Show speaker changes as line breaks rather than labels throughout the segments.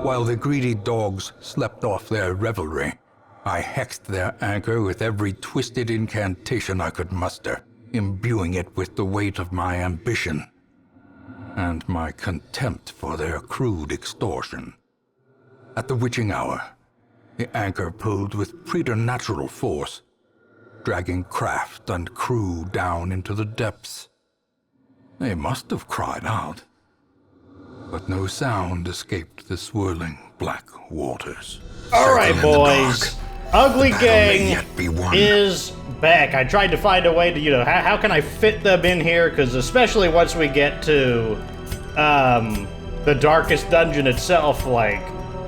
While the greedy dogs slept off their revelry, I hexed their anchor with every twisted incantation I could muster, imbuing it with the weight of my ambition and my contempt for their crude extortion. At the witching hour, the anchor pulled with preternatural force, dragging craft and crew down into the depths. They must have cried out, but no sound escaped the swirling black waters.
All right, boys. Uglygang is back. I tried to find a way to, how can I fit them in here? Because especially once we get to the darkest dungeon itself, like,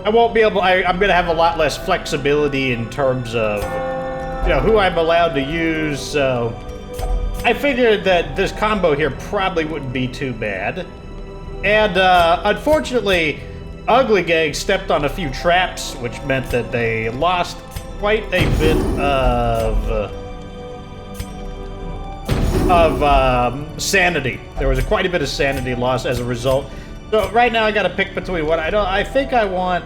I won't be able, I'm going to have a lot less flexibility in terms of, who I'm allowed to use. So I figured that this combo here probably wouldn't be too bad. And unfortunately, Uglygang stepped on a few traps, which meant that they lost quite a bit of sanity. There was quite a bit of sanity loss as a result. So right now I got to pick between what I think I want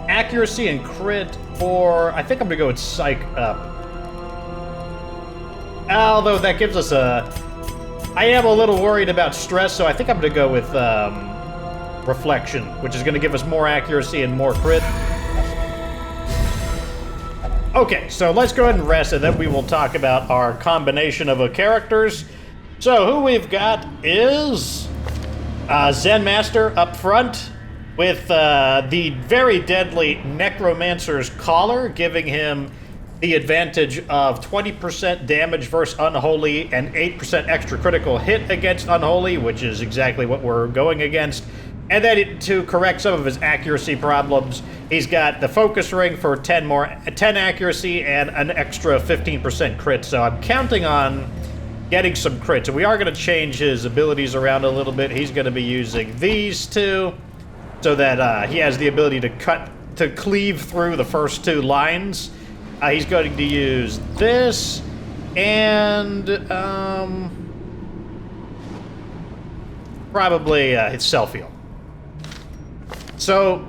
accuracy and crit, or I think I'm gonna go with psych up. Although that gives us I am a little worried about stress, so I think I'm gonna go with reflection, which is gonna give us more accuracy and more crit. Okay, so let's go ahead and rest, and then we will talk about our combination of characters. So who we've got is Zen Master up front with the very deadly Necromancer's Collar, giving him the advantage of 20% damage versus Unholy and 8% extra critical hit against Unholy, which is exactly what we're going against. And then to correct some of his accuracy problems, he's got the Focus Ring for 10 accuracy and an extra 15% crit. So I'm counting on getting some crits. So we are going to change his abilities around a little bit. He's going to be using these two so that he has the ability to cleave through the first two lines. He's going to use this and probably his self-heal. So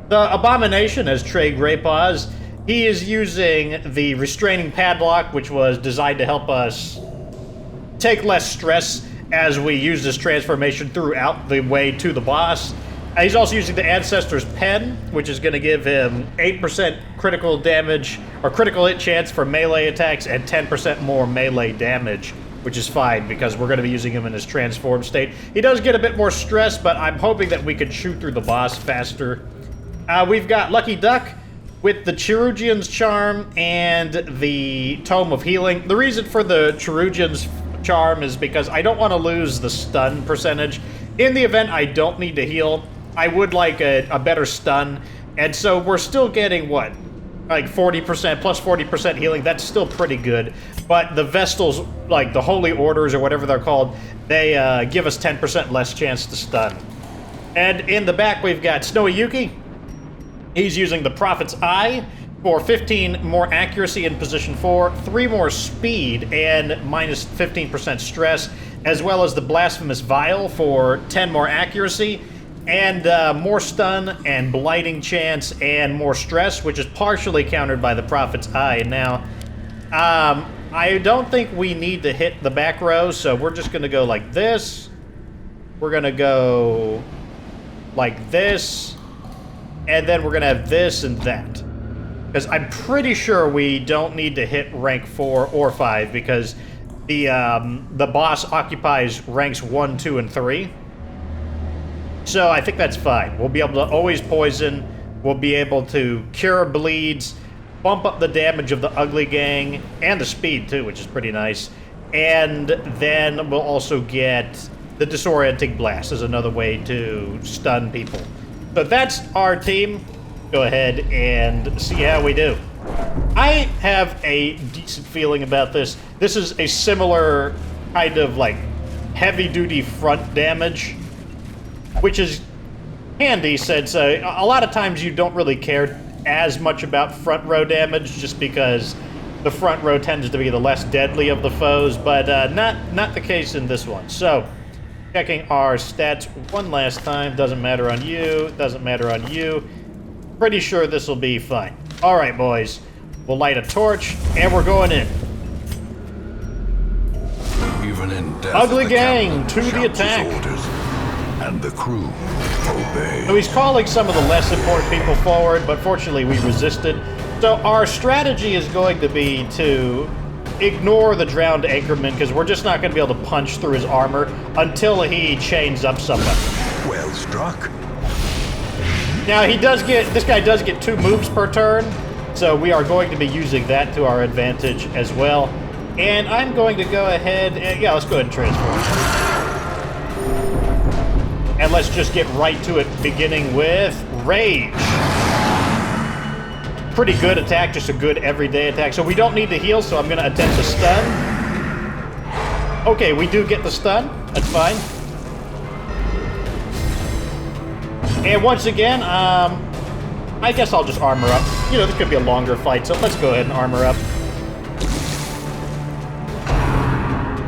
the Abomination, as Trey Greypaws, he is using the Restraining Padlock, which was designed to help us take less stress as we use this transformation throughout the way to the boss. He's also using the Ancestor's Pen, which is going to give him 8% critical damage, or critical hit chance for melee attacks, and 10% more melee damage, which is fine, because we're going to be using him in his transformed state. He does get a bit more stress, but I'm hoping that we can shoot through the boss faster. We've got Lucky Duck with the Chirurgeon's Charm and the Tome of Healing. The reason for the Chirurgeon's Charm is because I don't want to lose the stun percentage. In the event I don't need to heal, I would like a better stun, and so we're still getting, what, like 40%, plus 40% healing. That's still pretty good, but the Vestals, like the Holy Orders or whatever they're called, they give us 10% less chance to stun. And in the back, we've got Snowy Yuki. He's using the Prophet's Eye for 15 more accuracy in position 4, 3 more speed, and minus 15% stress, as well as the Blasphemous Vial for 10 more accuracy, and more stun and blighting chance and more stress, which is partially countered by the Prophet's Eye. Now, I don't think we need to hit the back row, so we're just going to go like this. We're going to go like this, and then we're going to have this and that. Because I'm pretty sure we don't need to hit rank 4 or 5, because the boss occupies ranks 1, 2, and 3. So I think that's fine. We'll be able to always poison. We'll be able to cure bleeds, bump up the damage of the Uglygang, and the speed too, which is pretty nice. And then we'll also get the Disorienting Blast as another way to stun people. So that's our team. Go ahead and see how we do. I have a decent feeling about this. This is a similar kind of like heavy-duty front damage, which is handy since a lot of times you don't really care as much about front row damage just because the front row tends to be the less deadly of the foes, but not the case in this one. So Checking our stats one last time. Doesn't matter on you. Doesn't matter on you. Pretty sure this will be fine. All right, boys. We'll light a torch, and we're going in.
Even in death,
Uglygang to the
shouts his
attack.
orders, and the crew obey.
So he's calling some of the less important people forward, but fortunately we resisted. So our strategy is going to be to ignore the drowned anchorman, because we're just not going to be able to punch through his armor until he chains up somebody.
Well struck.
Now this guy does get 2 moves per turn, so we are going to be using that to our advantage as well. And I'm going to go ahead and, yeah, let's go ahead and transform. And let's just get right to it, beginning with Rage. Pretty good attack, just a good everyday attack. So we don't need to heal, so I'm going to attempt to stun. Okay, we do get the stun. That's fine. And once again, I guess I'll just armor up. You know, this could be a longer fight, so let's go ahead and armor up.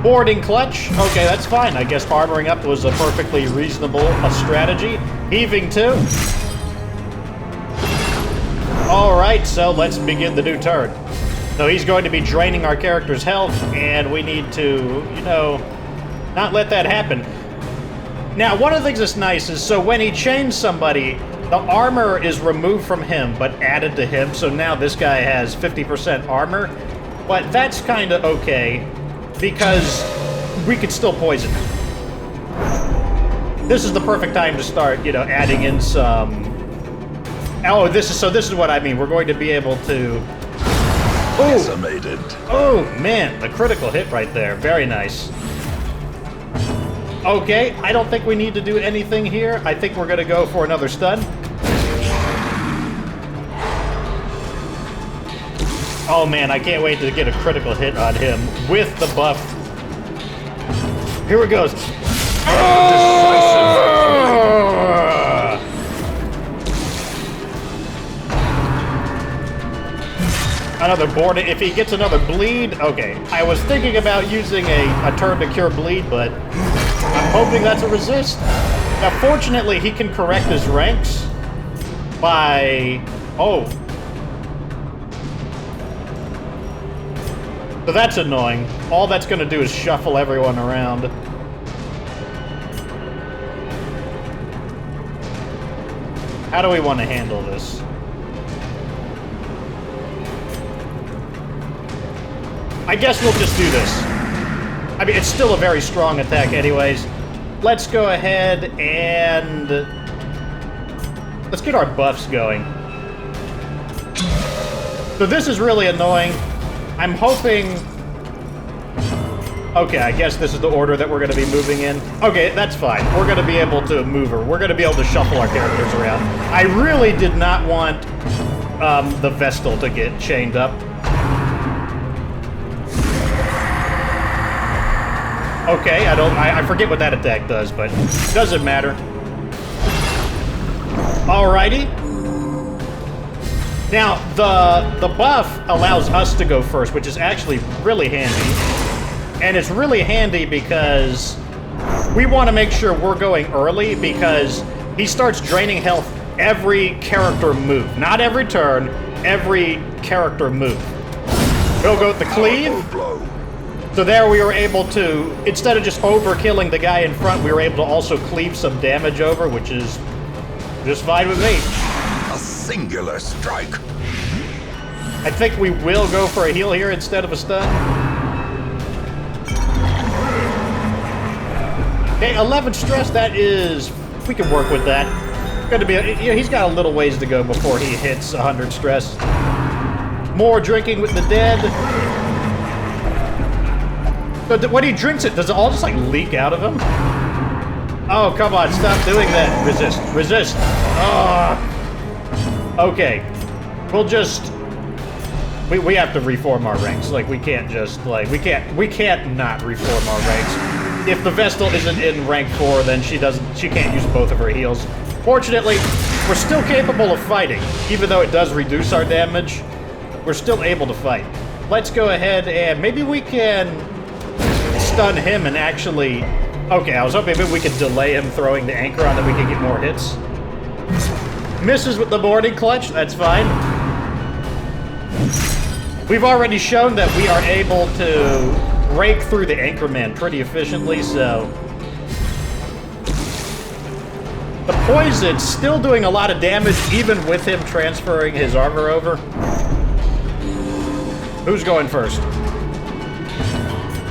Boarding clutch. Okay, that's fine. I guess armoring up was a perfectly reasonable strategy. Heaving 2. Alright, so let's begin the new turn. So he's going to be draining our character's health, and we need to, you know, not let that happen. Now, one of the things that's nice is, so when he chains somebody, the armor is removed from him, but added to him, so now this guy has 50% armor. But that's kind of okay, because we could still poison him. This is the perfect time to start, you know, adding in some... Oh, this is what I mean. We're going to be able to...
Decimated.
Oh, man, the critical hit right there. Very nice. Okay, I don't think we need to do anything here. I think we're going to go for another stun. Oh, man, I can't wait to get a critical hit on him with the buff. Here it goes. Another board. If he gets another bleed, okay. I was thinking about using a turn to cure bleed, but I'm hoping that's a resist. Now, fortunately, he can correct his ranks by... Oh. So that's annoying. All that's going to do is shuffle everyone around. How do we want to handle this? I guess we'll just do this. I mean, it's still a very strong attack anyways. Let's go ahead and... let's get our buffs going. So this is really annoying. I'm hoping... Okay, I guess this is the order that we're going to be moving in. Okay, that's fine. We're going to be able to move her. We're going to be able to shuffle our characters around. I really did not want the Vestal to get chained up. Okay, I forget what that attack does, but doesn't matter. Alrighty. Now, the buff allows us to go first, which is actually really handy. And it's really handy because we want to make sure we're going early, because he starts draining health every character move. Not every turn, every character move. He'll go with the cleave. So there we were able to, instead of just overkilling the guy in front, we were able to also cleave some damage over, which is just fine with me.
A singular strike.
I think we will go for a heal here instead of a stun. Okay, 11 stress, that is, we can work with that. Going to be, you know, he's got a little ways to go before he hits 100 stress. More drinking with the dead. So when he drinks it, does it all just like leak out of him? Oh, come on, stop doing that. Resist, resist. Okay, we'll just, we have to reform our ranks. Like, we can't just, like, we can't not reform our ranks. If the Vestal isn't in rank 4, then she can't use both of her heals. Fortunately, we're still capable of fighting. Even though it does reduce our damage, we're still able to fight. Let's go ahead and maybe we can stun him and actually Okay, I was hoping maybe we could delay him throwing the anchor on that we could get more hits. Misses with the boarding clutch, that's fine. We've already shown that we are able to break through the anchorman pretty efficiently, so... The poison's still doing a lot of damage, even with him transferring his armor over. Who's going first?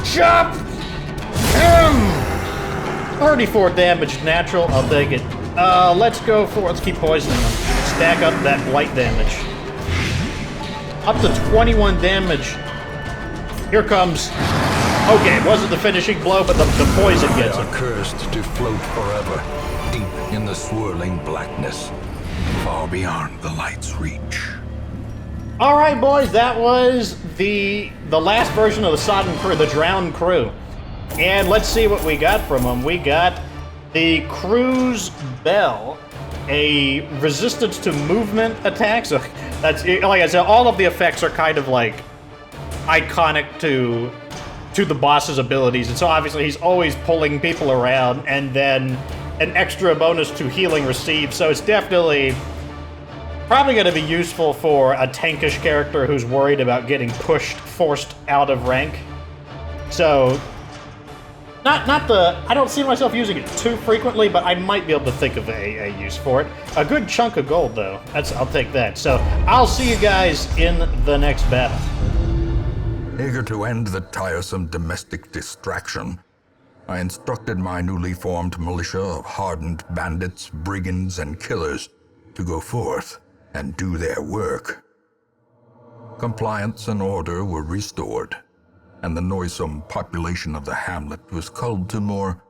Chop him! 34 damage natural, I'll take it. Let's keep poisoning him. Stack up that blight damage. Up to 21 damage. Here comes... Okay, it wasn't the finishing blow, but the poison gets him.
They are cursed to float forever, deep in the swirling blackness, far beyond the light's reach.
All right, boys, that was the last version of the Sodden Crew, the Drowned Crew. And let's see what we got from them. We got the Crew's Bell, a resistance to movement attack. So that's, like I said, all of the effects are kind of like iconic to the boss's abilities. And so obviously he's always pulling people around, and then an extra bonus to healing received. So it's definitely probably going to be useful for a tankish character who's worried about getting forced out of rank. So, I don't see myself using it too frequently, but I might be able to think of a use for it. A good chunk of gold, though. I'll take that. So, I'll see you guys in the next battle.
Eager to end the tiresome domestic distraction, I instructed my newly formed militia of hardened bandits, brigands, and killers to go forth and do their work. Compliance and order were restored, and the noisome population of the hamlet was culled to more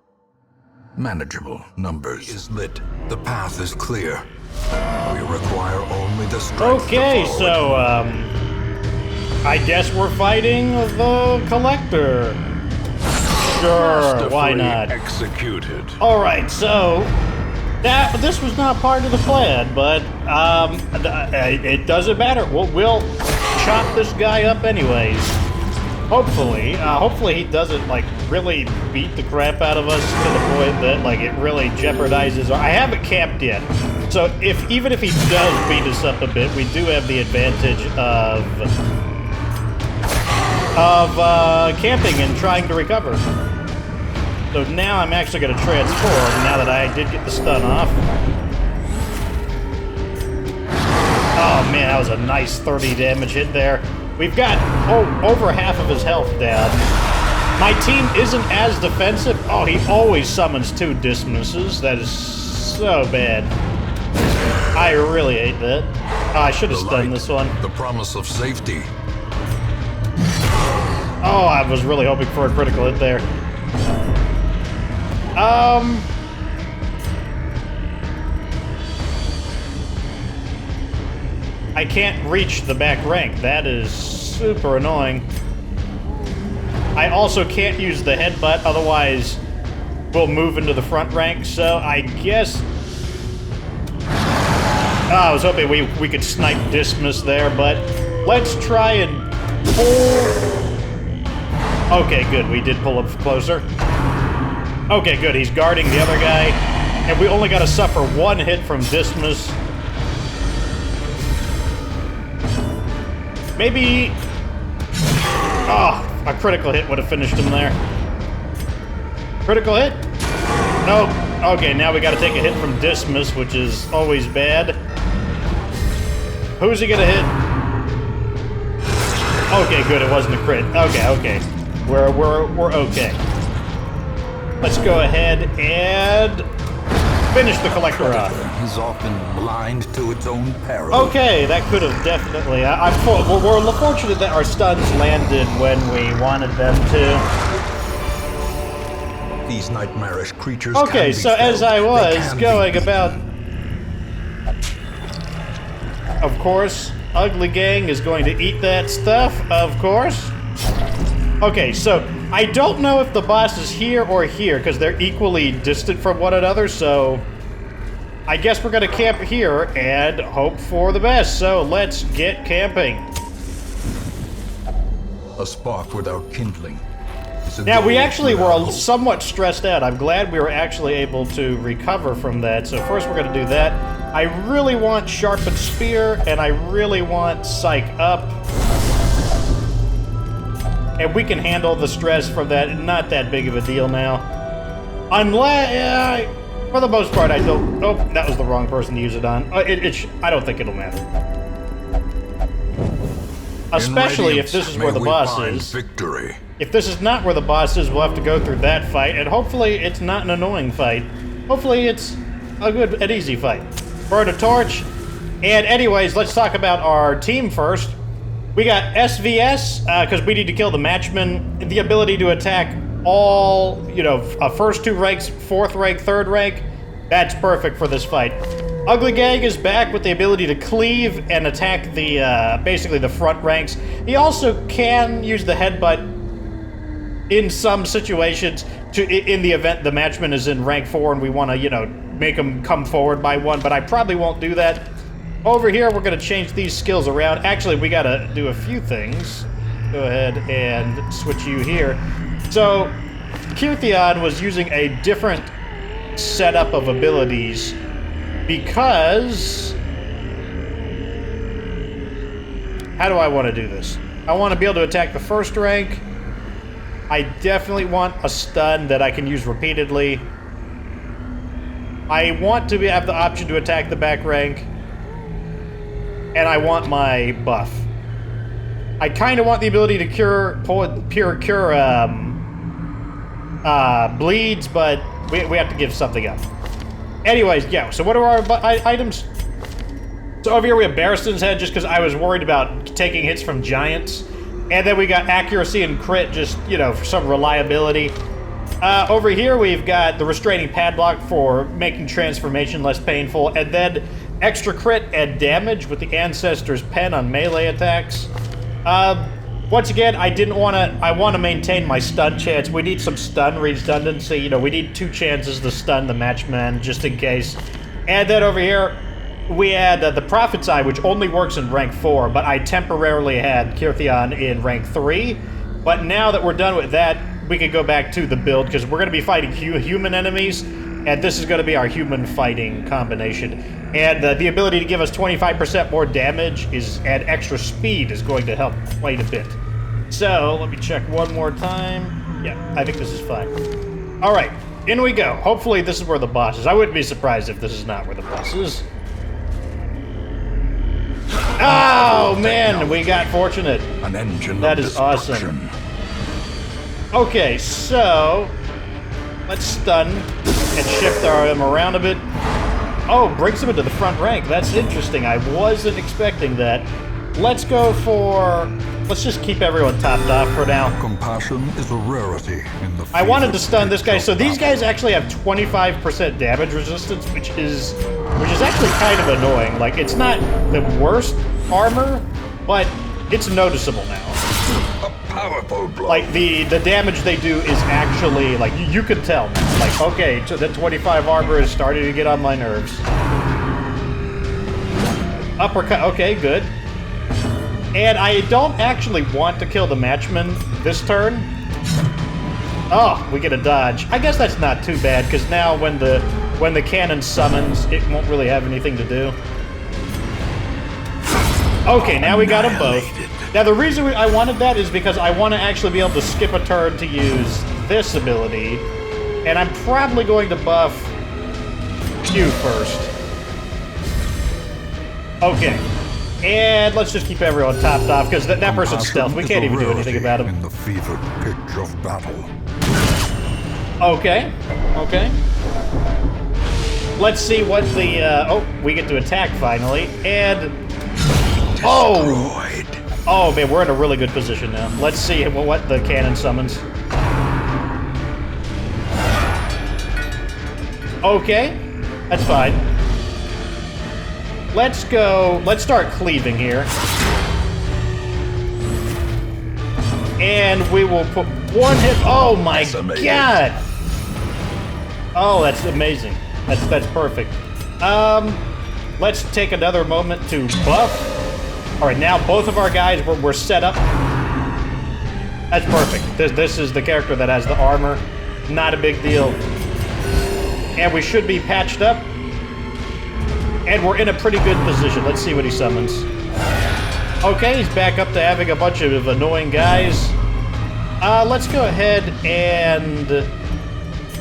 manageable numbers. Is lit. The path is clear. We require only the strength
Okay,
to forward.
so, I guess we're fighting the Collector. Sure, why not?
Executed.
All right, so this was not part of the plan, but it doesn't matter. We'll chop this guy up anyways. Hopefully he doesn't like really beat the crap out of us to the point that like it really jeopardizes. I haven't camped yet, so even if he does beat us up a bit, we do have the advantage of camping and trying to recover. So now I'm actually going to transform, now that I did get the stun off. Oh man, that was a nice 30 damage hit there. We've got over half of his health down. My team isn't as defensive. Oh, he always summons 2 dismisses. That is so bad. I really hate that. Oh, I should have stunned this one.
The promise of safety.
Oh, I was really hoping for a critical hit there. I can't reach the back rank. That is super annoying. I also can't use the headbutt, otherwise we'll move into the front rank, so I guess... Oh, I was hoping we could snipe dismiss there, but let's try and pull... Okay, good, we did pull him closer. Okay, good, he's guarding the other guy, and we only gotta suffer 1 hit from dismiss. Maybe... Oh, a critical hit would have finished him there. Critical hit? Nope. Okay, now we gotta take a hit from dismiss, which is always bad. Who's he gonna hit? Okay, good, it wasn't a crit. Okay. We're okay. Let's go ahead and finish the Collector off.
Is often blind to its own peril.
Okay, that could have definitely... We're fortunate that our stuns landed when we wanted them to.
These nightmarish creatures.
Okay,
can be
so as
felt.
I
They
was
can
going
be
about... Of course, Uglygang is going to eat that stuff, of course. Okay, so I don't know if the boss is here or here, because they're equally distant from one another, so I guess we're going to camp here and hope for the best. So let's get camping.
A spark without kindling
Now, we actually were somewhat stressed out. I'm glad we were actually able to recover from that. So first we're going to do that. I really want Sharpened Spear, and I really want Psych Up. And we can handle the stress from that. Not that big of a deal now. Unless... for the most part, I don't... Oh, that was the wrong person to use it on. I don't think it'll matter. Especially if this is where the boss is.
Victory.
If this is not where the boss is, we'll have to go through that fight, and hopefully it's not an annoying fight. Hopefully it's an easy fight. Burn a torch. And anyways, let's talk about our team first. We got SVS, because we need to kill the matchman. The ability to attack all, first 2 ranks, 4th rank, 3rd rank. That's perfect for this fight. Uglygang is back with the ability to cleave and attack the, basically the front ranks. He also can use the headbutt in some situations in the event the matchman is in rank 4 and we want to, make him come forward by 1, but I probably won't do that. Over here, we're going to change these skills around. Actually, we got to do a few things. Go ahead and switch you here. So, Kirthion was using a different setup of abilities because... How do I want to do this? I want to be able to attack the first rank. I definitely want a stun that I can use repeatedly. I want to have the option to attack the back rank. And I want my buff. I kind of want the ability to cure bleeds, but we have to give something up. Anyways, yeah, so what are our items? So over here we have Barristan's Head, just because I was worried about taking hits from giants. And then we got accuracy and crit, just, for some reliability. Over here we've got the restraining padlock for making transformation less painful. And then extra crit and damage with the Ancestor's Pen on melee attacks. Once again, I want to maintain my stun chance. We need some stun redundancy. We need 2 chances to stun the matchman, just in case. And then over here, we had the Prophet's Eye, which only works in rank 4, but I temporarily had Kirthion in rank 3. But now that we're done with that, we can go back to the build, because we're going to be fighting human enemies, and this is going to be our human fighting combination. And the ability to give us 25% more damage and extra speed is going to help quite a bit. So, let me check one more time. Yeah, I think this is fine. Alright, in we go. Hopefully this is where the boss is. I wouldn't be surprised if this is not where the boss is. Oh, man, we got fortunate.
An engine
that
of
is awesome. Okay, so let's stun and shift him around a bit. Oh, brings him into the front rank. That's interesting. I wasn't expecting that. Let's go for... Let's just keep everyone topped off for now.
Compassion is a rarity in the...
I wanted to stun this guy. So these guys actually have 25% damage resistance, which is actually kind of annoying. Like, it's not the worst armor, but it's noticeable now.
A powerful blow.
Like, the damage they do is actually, like, you can tell now. Like, okay, so the 25 armor is starting to get on my nerves. Uppercut, okay, good. And I don't actually want to kill the matchman this turn. Oh, we get a dodge. I guess that's not too bad, because now when the cannon summons, it won't really have anything to do. Okay, now we got them both. Now the reason I wanted that is because I want to actually be able to skip a turn to use this ability. And I'm probably going to buff Q first. Okay. And let's just keep everyone topped off, because that person's stealth. We can't even do anything about him.
In the fevered pitch of battle.
Okay. Okay. Let's see what the... oh, we get to attack finally. And... Oh! Oh, man, we're in a really good position now. Let's see what the cannon summons. Okay. That's fine. Let's go... Let's start cleaving here. And we will put one hit... Oh, my God! Oh, that's amazing. That's perfect. Let's take another moment to buff. All right, now both of our guys, we're set up. That's perfect. This is the character that has the armor. Not a big deal. And we should be patched up. And we're in a pretty good position. Let's see what he summons. Okay, he's back up to having a bunch of annoying guys. Let's go ahead and...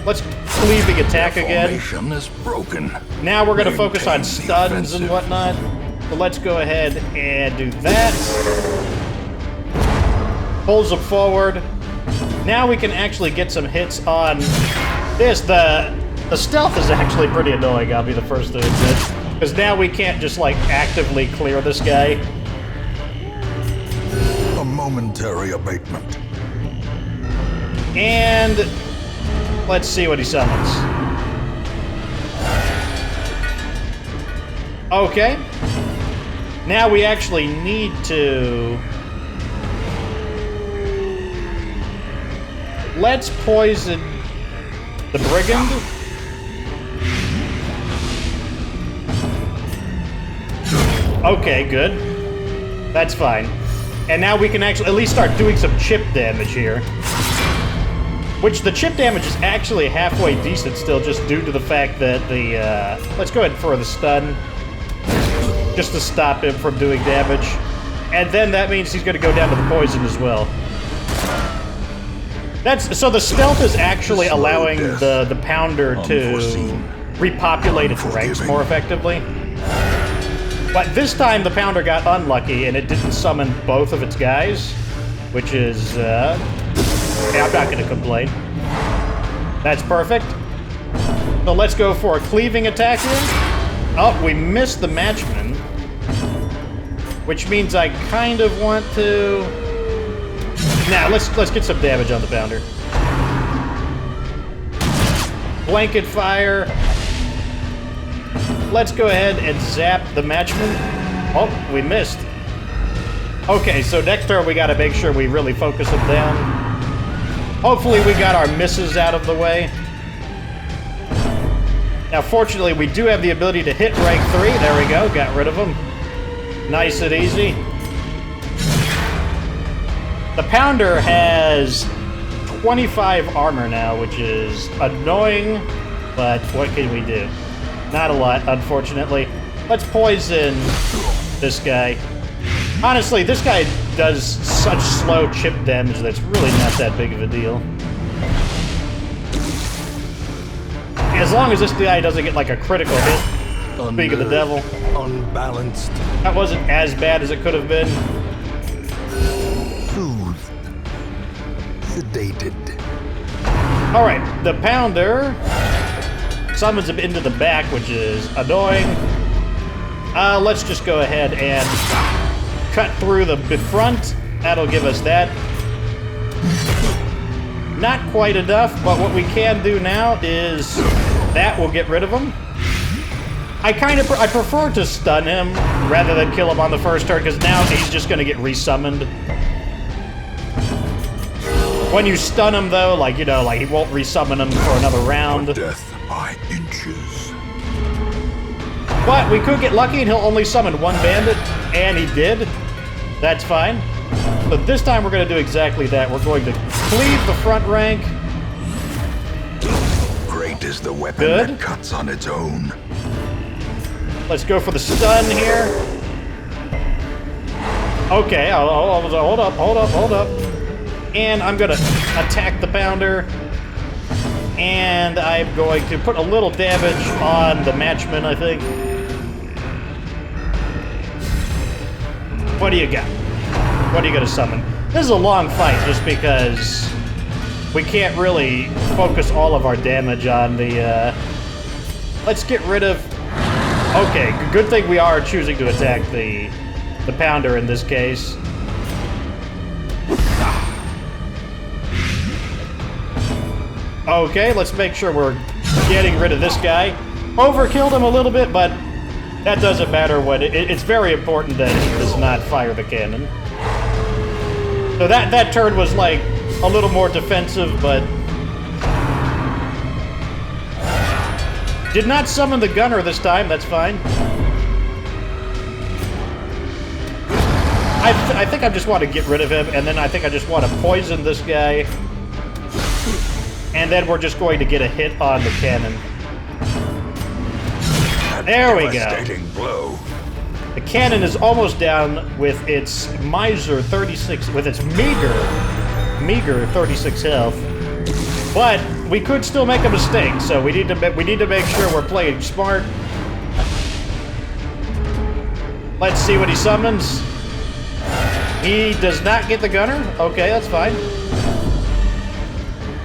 let's cleaving attack again.
Formation is broken.
Now we're going to focus on
Maintain the
stuns and
offensive.
whatnot. So let's go ahead and do that. Pulls him forward. Now we can actually get some hits on this. The stealth is actually pretty annoying, I'll be the first to admit. Because now we can't just, like, actively clear this guy.
A momentary abatement.
And let's see what he summons. Okay. Now we actually need to... let's poison the Brigand. Okay, good. That's fine. And now we can actually at least start doing some chip damage here. Which the chip damage is actually halfway decent still, just due to the fact that the, let's go ahead for the stun. Just to stop him from doing damage. And then that means he's gonna go down to the poison as well. So the stealth is actually allowing the Pounder to repopulate its ranks more effectively. But this time the Pounder got unlucky and it didn't summon both of its guys, which is, yeah, I'm not gonna complain. That's perfect. So let's go for a cleaving attack here. Oh, we missed the matchman. Which means I kind of want to... now, let's get some damage on the Pounder. Blanket fire. Let's go ahead and zap the matchman. Oh, we missed. Okay, so next turn we gotta make sure we really focus him down. Hopefully we got our misses out of the way. Now, fortunately, we do have the ability to hit rank 3. There we go, got rid of him. Nice and easy. The Pounder has 25 armor now, which is annoying, but what can we do? Not a lot, unfortunately. Let's poison this guy. Honestly, this guy does such slow chip damage that it's really not that big of a deal. As long as this guy doesn't get like a critical hit. Speak of the devil.
Unbalanced.
That wasn't as bad as it could have been.
Soothed. Sedated.
Alright, the Pounder summons him into the back, which is annoying. Let's just go ahead and cut through the front. That'll give us that. Not quite enough, but what we can do now is that will get rid of him. I prefer to stun him rather than kill him on the first turn, because now he's just going to get resummoned. When you stun him, though, like, you know, like, he won't resummon him for another round.
Death by inches.
But we could get lucky and he'll only summon one bandit, and he did. That's fine. But this time we're going to do exactly that. We're going to cleave the front rank.
Great is the weapon
Good.
that cuts on its own.
Let's go for the stun here. Okay, hold up. And I'm gonna attack the Pounder. And I'm going to put a little damage on the matchman, I think. What do you got? What are you gonna summon? This is a long fight just because we can't really focus all of our damage on the, let's get rid of... okay, good thing we are choosing to attack the Pounder in this case. Okay, let's make sure we're getting rid of this guy. Overkilled him a little bit, but that doesn't matter when it's very important that he does not fire the cannon. So that turn was like a little more defensive, but did not summon the gunner this time. That's fine. I think I just want to get rid of him, and then I think I just want to poison this guy. And then we're just going to get a hit on the cannon. There we go.
Devastating blow.
The cannon is almost down with its meager 36, with its meager 36 health. But we could still make a mistake, so we need to make sure we're playing smart. Let's see what he summons. He does not get the gunner. Okay, that's fine.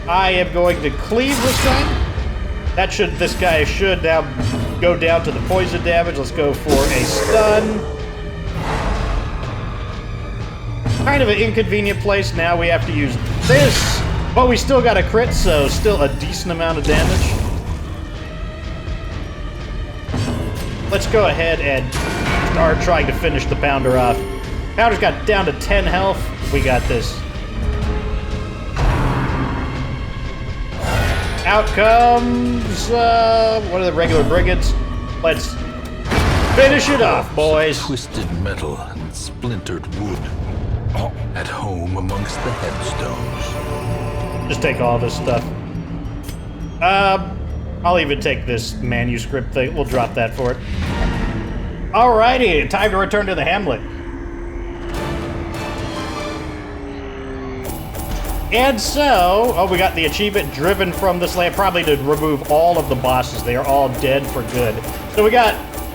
I am going to cleave this time. This guy should now go down to the poison damage. Let's go for a stun. Kind of an inconvenient place. Now we have to use this, but we still got a crit, so still a decent amount of damage. Let's go ahead and start trying to finish the Pounder off. Pounder's got down to 10 health. We got this. Out comes one of the regular brigands. Let's finish it off, boys.
Twisted metal and splintered wood. At home amongst the headstones.
Just take all this stuff. I'll even take this manuscript thing. We'll drop that for it. Alrighty, time to return to the hamlet. And so, we got the achievement driven from this land, probably to remove all of the bosses. They are all dead for good. So we got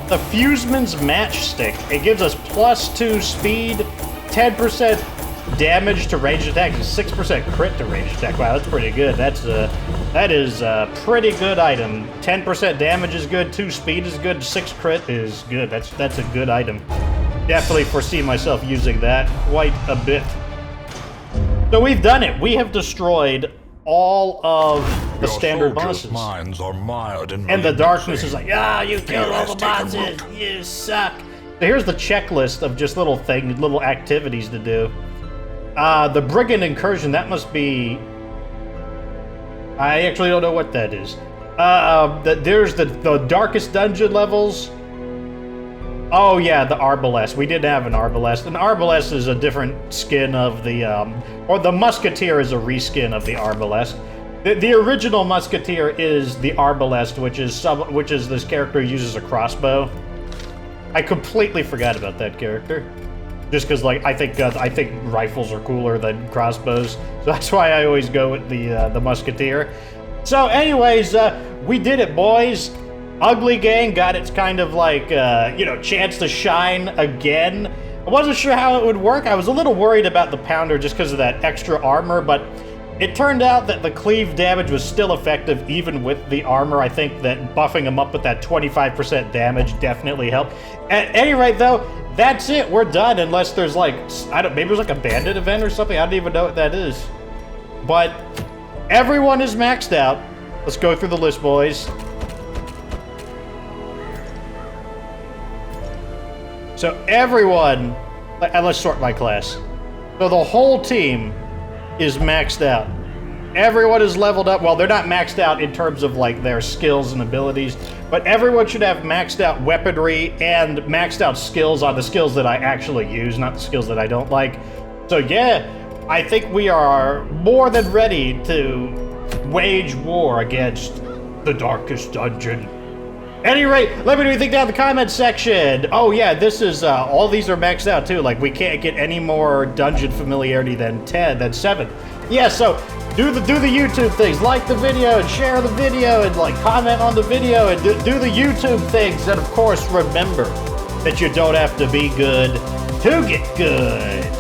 the Fuseman's Matchstick. It gives us +2 speed, 10% damage to ranged attacks, and 6% crit to ranged attack. Wow, that's pretty good. That is a pretty good item. 10% damage is good, 2 speed is good, 6 crit is good. That's a good item. Definitely foresee myself using that quite a bit. So we've done it. We have destroyed all of the standard bosses.
Minds are mired in
and the darkness is like, you killed all the bosses. You suck. So here's the checklist of just little activities to do. The Brigand Incursion, that must be... I actually don't know what that is. There's the darkest dungeon levels. Oh yeah, the Arbalest. We did have an Arbalest. An Arbalest is a different skin of the, or the Musketeer is a reskin of the Arbalest. The original Musketeer is the Arbalest, which is this character who uses a crossbow. I completely forgot about that character, just because like I think rifles are cooler than crossbows, so that's why I always go with the Musketeer. So, anyways, we did it, boys. Uglygang got its kind of like, chance to shine again. I wasn't sure how it would work. I was a little worried about the Pounder just because of that extra armor, but it turned out that the cleave damage was still effective even with the armor. I think that buffing him up with that 25% damage definitely helped. At any rate, though, that's it. We're done unless there's like, maybe there's like a bandit event or something. I don't even know what that is. But everyone is maxed out. Let's go through the list, boys. So everyone, let's sort by class. So the whole team is maxed out. Everyone is leveled up. Well, they're not maxed out in terms of like their skills and abilities, but everyone should have maxed out weaponry and maxed out skills on the skills that I actually use, not the skills that I don't like. So yeah, I think we are more than ready to wage war against the darkest dungeon. Any rate, let me know what you think down in the comments section. Oh yeah, this is, all these are maxed out too. Like, we can't get any more dungeon familiarity than 7. Yeah, so do the YouTube things. Like the video and share the video and like comment on the video and do the YouTube things. And of course, remember that you don't have to be good to get good.